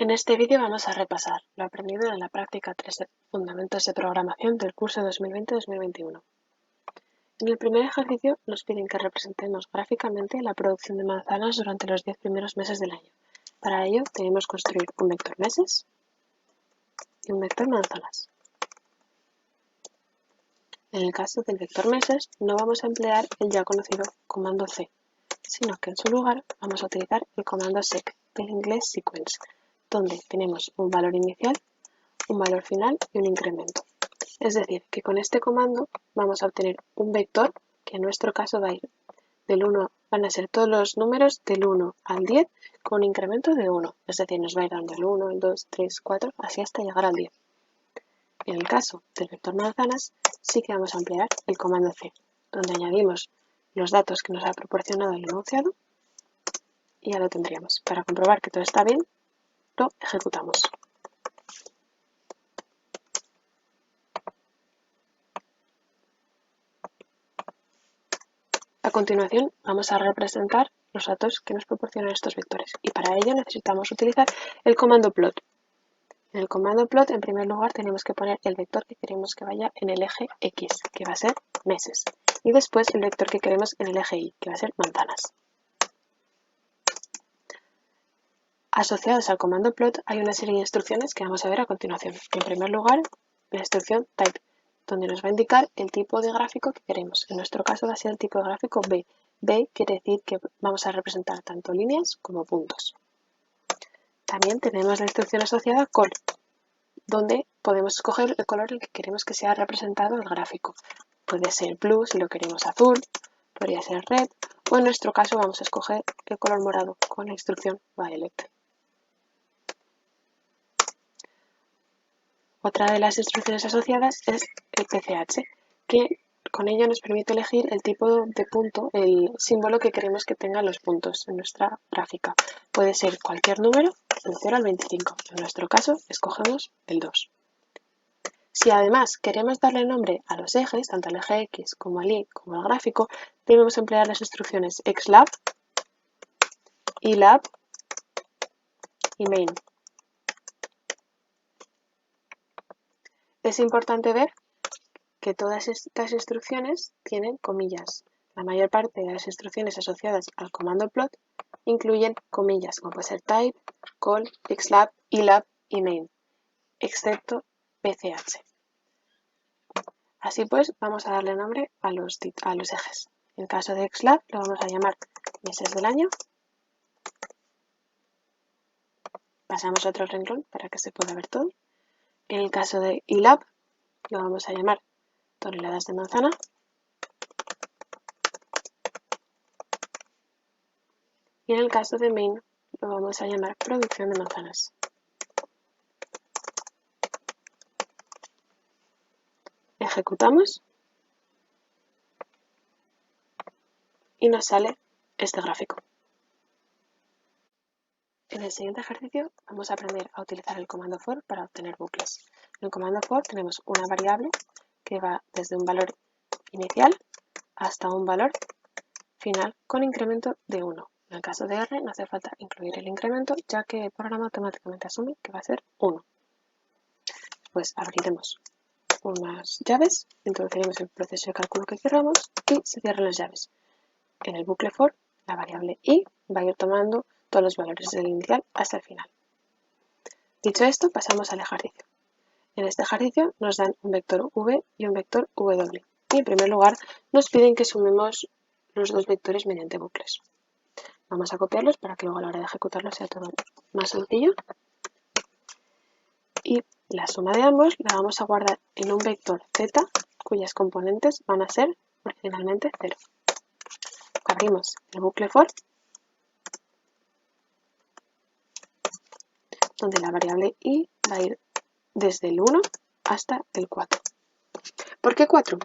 En este vídeo vamos a repasar lo aprendido en la práctica 3 de Fundamentos de Programación del curso 2020-2021. En el primer ejercicio nos piden que representemos gráficamente la producción de manzanas durante los 10 primeros meses del año. Para ello debemos construir un vector meses y un vector manzanas. En el caso del vector meses no vamos a emplear el ya conocido comando C, sino que en su lugar vamos a utilizar el comando sec, del inglés sequence, donde tenemos un valor inicial, un valor final y un incremento. Es decir, que con este comando vamos a obtener un vector que en nuestro caso va a ir del 1, van a ser todos los números del 1 al 10 con un incremento de 1. Es decir, nos va a ir dando el 1, el 2, 3, 4, así hasta llegar al 10. En el caso del vector manzanas, sí que vamos a emplear el comando C, donde añadimos los datos que nos ha proporcionado el enunciado y ya lo tendríamos. Para comprobar que todo está bien, lo ejecutamos. A continuación vamos a representar los datos que nos proporcionan estos vectores y para ello necesitamos utilizar el comando plot. En el comando plot, en primer lugar, tenemos que poner el vector que queremos que vaya en el eje X, que va a ser meses, y después el vector que queremos en el eje Y, que va a ser manzanas. Asociados al comando plot hay una serie de instrucciones que vamos a ver a continuación. En primer lugar, la instrucción type, donde nos va a indicar el tipo de gráfico que queremos. En nuestro caso va a ser el tipo de gráfico B. B quiere decir que vamos a representar tanto líneas como puntos. También tenemos la instrucción asociada col, donde podemos escoger el color en el que queremos que sea representado el gráfico. Puede ser blue si lo queremos azul, podría ser red, o en nuestro caso vamos a escoger el color morado con la instrucción violet. Otra de las instrucciones asociadas es el PCH, que con ello nos permite elegir el tipo de punto, el símbolo que queremos que tengan los puntos en nuestra gráfica. Puede ser cualquier número, del 0 al 25. En nuestro caso, escogemos el 2. Si además queremos darle nombre a los ejes, tanto al eje X como al Y como al gráfico, debemos emplear las instrucciones xlab, ylab y main. Es importante ver que todas estas instrucciones tienen comillas. La mayor parte de las instrucciones asociadas al comando plot incluyen comillas, como puede ser type, call, xlab, ylab y main, excepto pch. Así pues, vamos a darle nombre a los ejes. En el caso de xlab lo vamos a llamar meses del año. Pasamos a otro renglón para que se pueda ver todo. En el caso de ylab lo vamos a llamar toneladas de manzana. Y en el caso de main lo vamos a llamar producción de manzanas. Ejecutamos y nos sale este gráfico. En el siguiente ejercicio vamos a aprender a utilizar el comando for para obtener bucles. En el comando for tenemos una variable que va desde un valor inicial hasta un valor final con incremento de 1. En el caso de R no hace falta incluir el incremento ya que el programa automáticamente asume que va a ser 1. Pues abriremos unas llaves, introduciremos el proceso de cálculo que queramos y se cierran las llaves. En el bucle for, la variable i va a ir tomando todos los valores del inicial hasta el final. Dicho esto, pasamos al ejercicio. En este ejercicio nos dan un vector v y un vector w. Y en primer lugar nos piden que sumemos los dos vectores mediante bucles. Vamos a copiarlos para que luego a la hora de ejecutarlos sea todo más sencillo. Y la suma de ambos la vamos a guardar en un vector z cuyas componentes van a ser originalmente 0. Abrimos el bucle for, donde la variable i va a ir desde el 1 hasta el 4. ¿Por qué 4?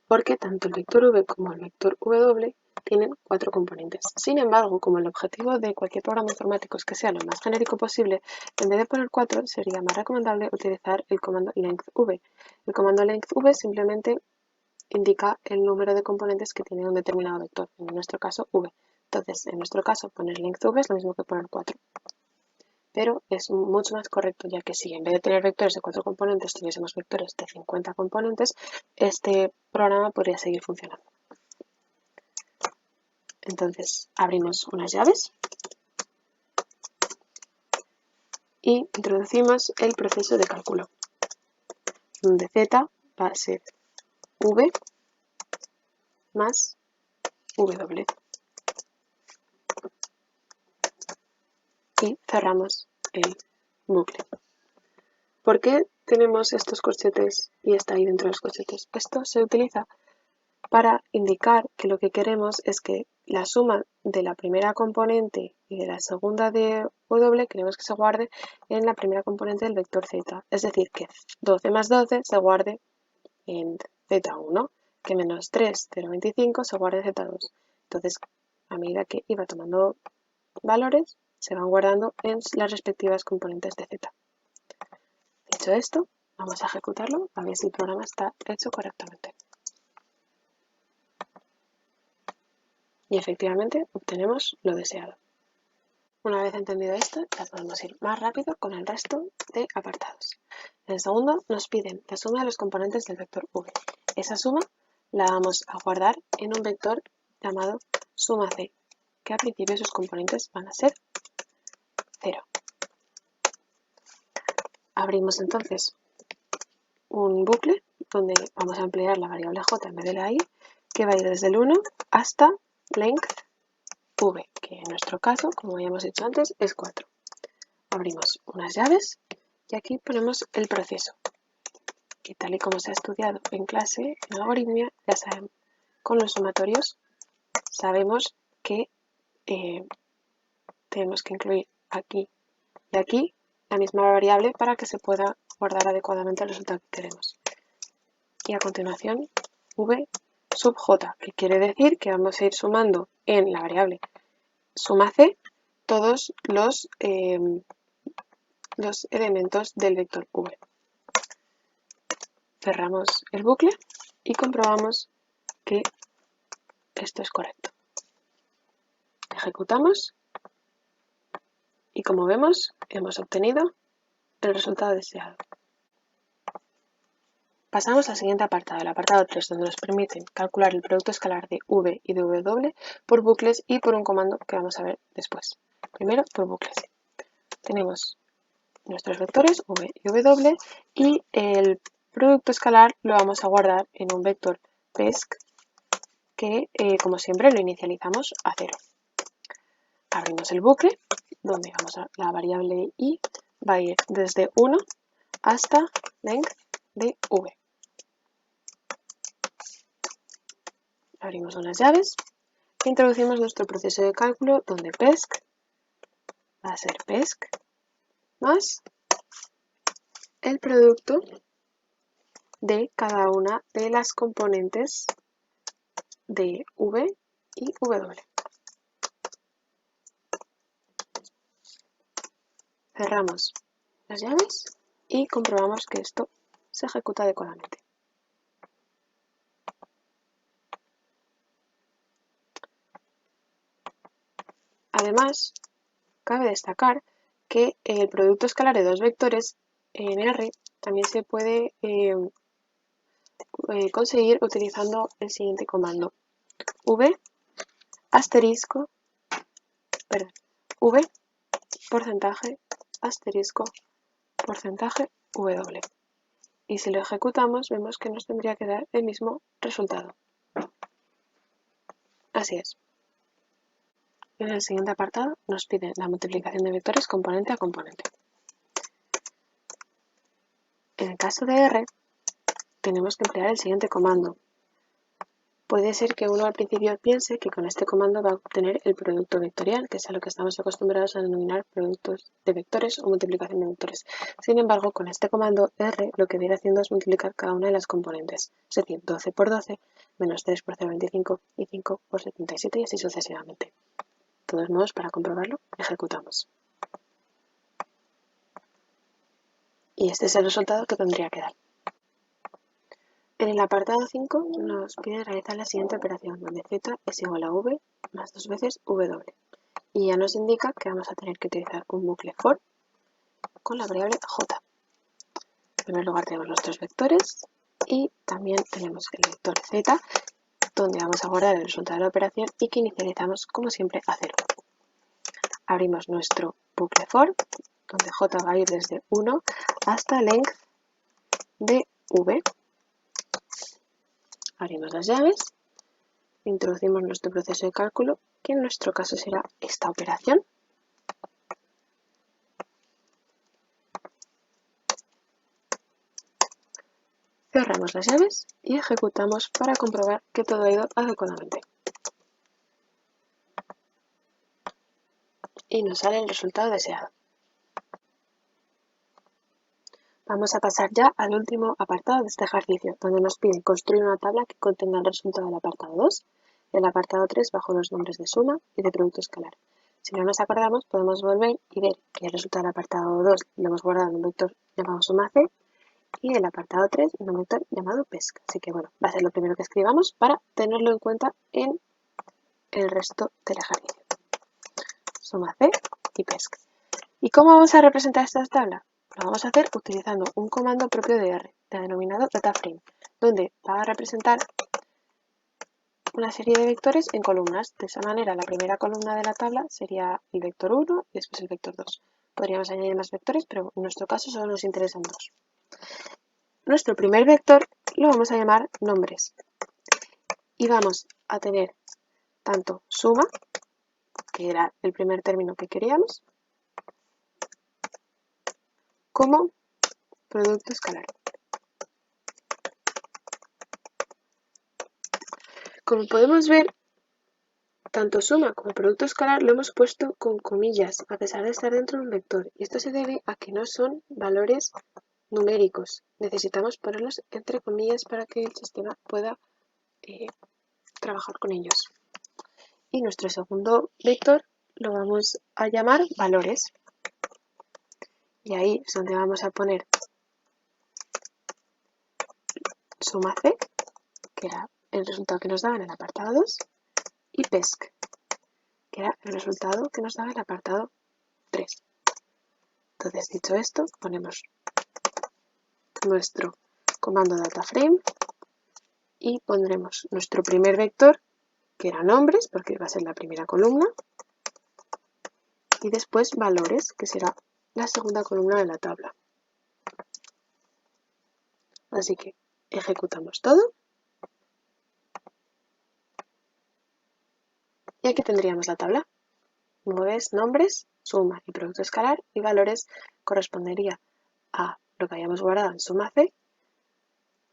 Porque tanto el vector v como el vector w tienen 4 componentes. Sin embargo, como el objetivo de cualquier programa informático es que sea lo más genérico posible, en vez de poner 4 sería más recomendable utilizar el comando lengthv. El comando lengthv simplemente indica el número de componentes que tiene un determinado vector, en nuestro caso v. Entonces, en nuestro caso, poner lengthv es lo mismo que poner 4. pero es mucho más correcto, ya que si en vez de tener vectores de 4 componentes tuviésemos vectores de 50 componentes, este programa podría seguir funcionando. Entonces abrimos unas llaves y introducimos el proceso de cálculo, donde z va a ser v más w. Y cerramos el bucle. ¿Por qué tenemos estos corchetes y está ahí dentro de los corchetes? Esto se utiliza para indicar que lo que queremos es que la suma de la primera componente y de la segunda de w queremos que se guarde en la primera componente del vector z. Es decir, que 12 más 12 se guarde en z1, que menos 3, 0,25 se guarde en z2. Entonces, a medida que iba tomando valores, se van guardando en las respectivas componentes de z. Dicho esto, vamos a ejecutarlo a ver si el programa está hecho correctamente. Y efectivamente obtenemos lo deseado. Una vez entendido esto, ya podemos ir más rápido con el resto de apartados. En el segundo nos piden la suma de los componentes del vector v. Esa suma la vamos a guardar en un vector llamado suma c, que al principio sus componentes van a ser 0. Abrimos entonces un bucle donde vamos a emplear la variable j en vez de la i, que va a ir desde el 1 hasta length v, que en nuestro caso, como ya hemos hecho antes, es 4. Abrimos unas llaves y aquí ponemos el proceso, que tal y como se ha estudiado en clase, en algoritmia, ya saben, con los sumatorios sabemos que tenemos que incluir aquí y aquí la misma variable para que se pueda guardar adecuadamente el resultado que queremos. Y a continuación, v sub j, que quiere decir que vamos a ir sumando en la variable suma c todos los elementos del vector v. Cerramos el bucle y comprobamos que esto es correcto. Ejecutamos y como vemos hemos obtenido el resultado deseado. Pasamos al siguiente apartado, el apartado 3, donde nos permiten calcular el producto escalar de v y de w por bucles y por un comando que vamos a ver después. Primero por bucles. Tenemos nuestros vectores v y w y el producto escalar lo vamos a guardar en un vector pesc que, como siempre, lo inicializamos a 0. Abrimos el bucle, donde la variable i va a ir desde 1 hasta length de v. Abrimos unas llaves e introducimos nuestro proceso de cálculo, donde pesc va a ser pesc más el producto de cada una de las componentes de v y w. Cerramos las llaves y comprobamos que esto se ejecuta adecuadamente. Además, cabe destacar que el producto escalar de dos vectores en R también se puede conseguir utilizando el siguiente comando: v porcentaje asterisco porcentaje w. Y si lo ejecutamos vemos que nos tendría que dar el mismo resultado. Así es. En el siguiente apartado nos piden la multiplicación de vectores componente a componente. En el caso de R, tenemos que emplear el siguiente comando. Puede ser que uno al principio piense que con este comando va a obtener el producto vectorial, que es a lo que estamos acostumbrados a denominar productos de vectores o multiplicación de vectores. Sin embargo, con este comando R lo que viene haciendo es multiplicar cada una de las componentes, es decir, 12 por 12, menos 3 por 0,25 y 5 por 77 y así sucesivamente. De todos modos, para comprobarlo, ejecutamos. Y este es el resultado que tendría que dar. En el apartado 5 nos pide realizar la siguiente operación, donde z es igual a v más 2 veces w. Y ya nos indica que vamos a tener que utilizar un bucle for con la variable j. En primer lugar tenemos nuestros vectores y también tenemos el vector z, donde vamos a guardar el resultado de la operación y que inicializamos como siempre a 0. Abrimos nuestro bucle for, donde j va a ir desde 1 hasta length de v. Abrimos las llaves, introducimos nuestro proceso de cálculo, que en nuestro caso será esta operación. Cerramos las llaves y ejecutamos para comprobar que todo ha ido adecuadamente. Y nos sale el resultado deseado. Vamos a pasar ya al último apartado de este ejercicio, donde nos pide construir una tabla que contenga el resultado del apartado 2 y el apartado 3 bajo los nombres de suma y de producto escalar. Si no nos acordamos, podemos volver y ver que el resultado del apartado 2 lo hemos guardado en un vector llamado suma c y el apartado 3 en un vector llamado pesc. Así que bueno, va a ser lo primero que escribamos para tenerlo en cuenta en el resto del ejercicio. Suma c y pesc. ¿Y cómo vamos a representar esta tabla? Lo vamos a hacer utilizando un comando propio de R, denominado DataFrame, donde va a representar una serie de vectores en columnas. De esa manera, la primera columna de la tabla sería el vector 1 y después el vector 2. Podríamos añadir más vectores, pero en nuestro caso solo nos interesan 2. Nuestro primer vector lo vamos a llamar nombres. Y vamos a tener tanto suma, que era el primer término que queríamos, como producto escalar. Como podemos ver, tanto suma como producto escalar lo hemos puesto con comillas, a pesar de estar dentro de un vector. Y esto se debe a que no son valores numéricos. Necesitamos ponerlos entre comillas para que el sistema pueda trabajar con ellos. Y nuestro segundo vector lo vamos a llamar valores. Y ahí es donde vamos a poner suma c, que era el resultado que nos daba en el apartado 2, y pesc, que era el resultado que nos daba el apartado 3. Entonces, dicho esto, ponemos nuestro comando DataFrame y pondremos nuestro primer vector, que era nombres, porque va a ser la primera columna, y después valores, que será la segunda columna de la tabla. Así que ejecutamos todo. Y aquí tendríamos la tabla. Nombres, suma y producto escalar, y valores correspondería a lo que hayamos guardado en suma c,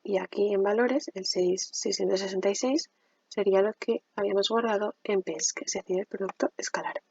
y aquí en valores el 666 sería lo que habíamos guardado en pesc, es decir, el producto escalar.